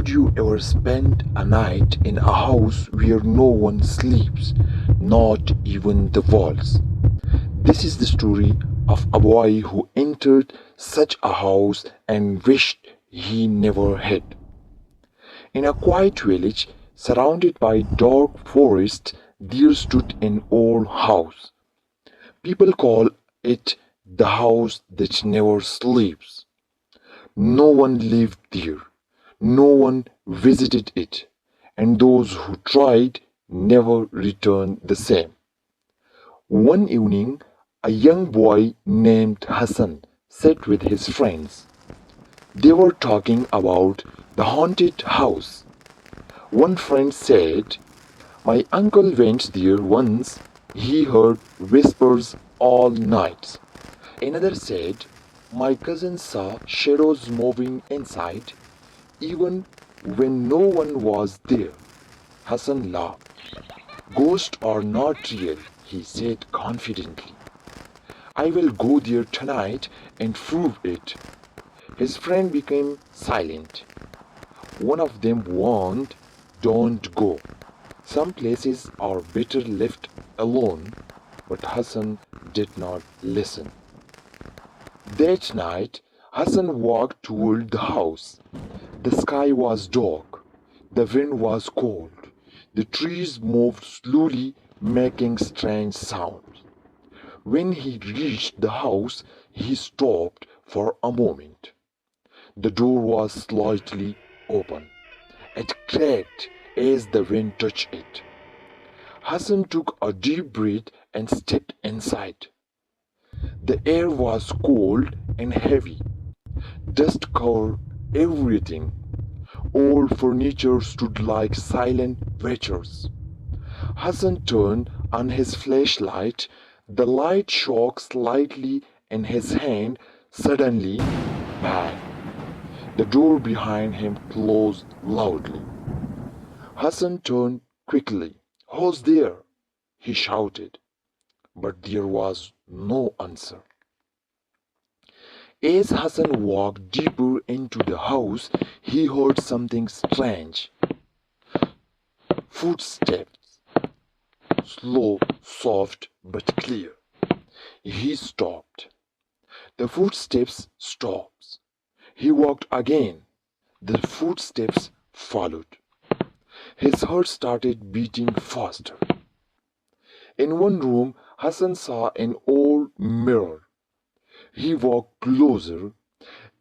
Would you ever spend a night in a house where no one sleeps, not even the walls? This is the story of a boy who entered such a house and wished he never had. In a quiet village surrounded by dark forests, there stood an old house. People call it the house that never sleeps. No one lived there, no one visited it, and those who tried never returned the same. One evening, a young boy named Hassan sat with his friends. They were talking about the haunted house. One friend said, "My uncle went there once. He heard whispers all night." Another said, "My cousin saw shadows moving inside, even when no one was there." Hassan laughed. "Ghosts are not real," he said confidently. "I will go there tonight and prove it." His friend became silent. One of them warned, "Don't go. Some places are better left alone." But Hassan did not listen. That night, Hassan walked toward the house. The sky was dark. The wind was cold. The trees moved slowly, making strange sounds. When he reached the house, he stopped for a moment. The door was slightly open. It cracked as the wind touched it. Hassan took a deep breath and stepped inside. The air was cold and heavy. Dust covered everything. Old furniture stood like silent watchers. Hassan turned on his flashlight. The light shook slightly in his hand. Suddenly, bang! The door behind him closed loudly. Hassan turned quickly. "Who's there?" he shouted. But there was no answer. As Hassan walked deeper into the house, he heard something strange. Footsteps, slow, soft, but clear. He stopped. The footsteps stopped. He walked again. The footsteps followed. His heart started beating faster. In one room, Hassan saw an old mirror. He walked closer.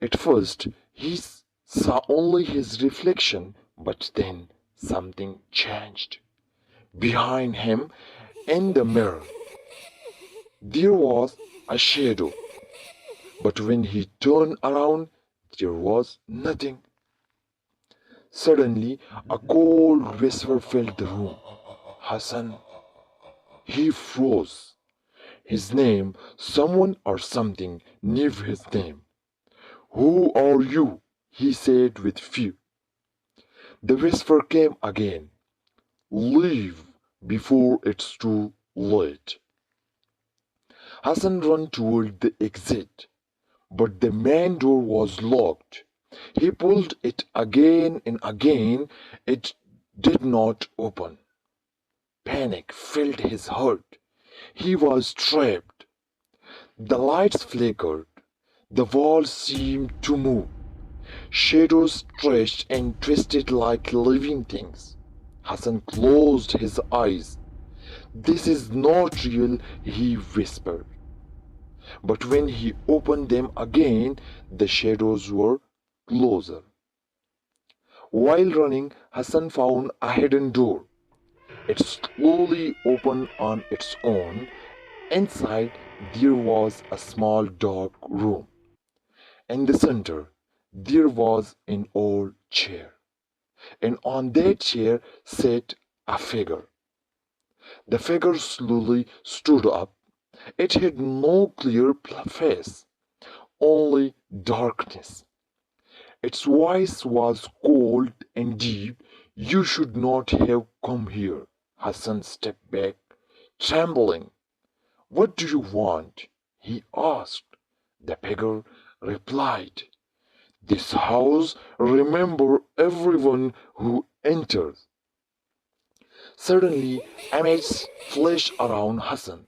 At first, he saw only his reflection, but then something changed. Behind him, in the mirror, there was a shadow, but when he turned around, there was nothing. Suddenly, a cold whisper filled the room. "Hassan." He froze. His name, someone or something knew his name. "Who are you?" he said with fear. The whisper came again. "Leave before it's too late." Hassan ran toward the exit, but the main door was locked. He pulled it again and again. It did not open. Panic filled his heart. He was trapped. The lights flickered. The walls seemed to move. Shadows stretched and twisted like living things. Hassan closed his eyes. "This is not real," he whispered. But when he opened them again, the shadows were closer. While running, Hassan found a hidden door. It slowly opened on its own. Inside, there was a small dark room. In the center, there was an old chair, and on that chair sat a figure. The figure slowly stood up. It had no clear face, only darkness. Its voice was cold and deep. "You should not have come here." Hassan stepped back, trembling. "What do you want?" he asked. The figure replied, This house remember everyone who enters. Suddenly, Ahmed's flashed around Hassan.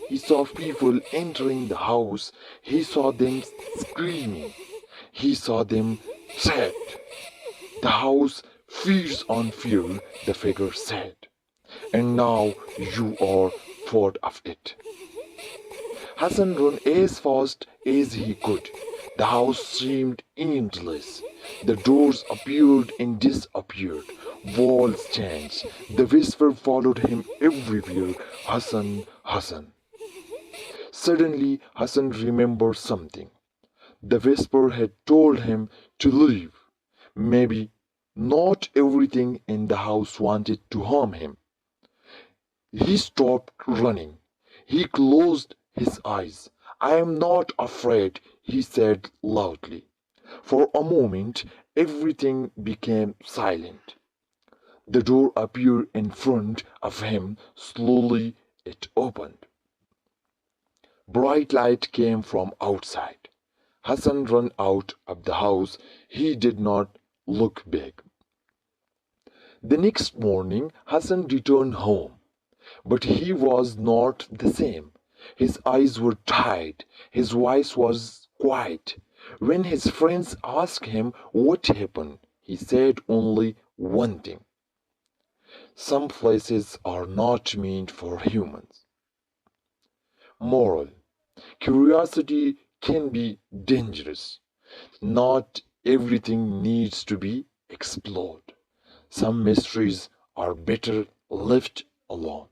He saw people entering the house. He saw them screaming. He saw them trapped. The house feeds on fear, the figure said. And now you are part of it. Hassan ran as fast as he could. The house seemed endless. The doors appeared and disappeared. Walls changed. The whisper followed him everywhere. Hassan, Hassan. Suddenly, Hassan remembered something. The whisper had told him to leave. Maybe not everything in the house wanted to harm him. He stopped running. He closed his eyes. I am not afraid, he said loudly. For a moment, everything became silent. The door appeared in front of him. Slowly, it opened. Bright light came from outside. Hassan ran out of the house. He did not look back. The next morning, Hassan returned home. But he was not the same. His eyes were tired. His voice was quiet. When his friends asked him what happened, he said only one thing. Some places are not meant for humans. Moral: curiosity can be dangerous. Not everything needs to be explored. Some mysteries are better left alone.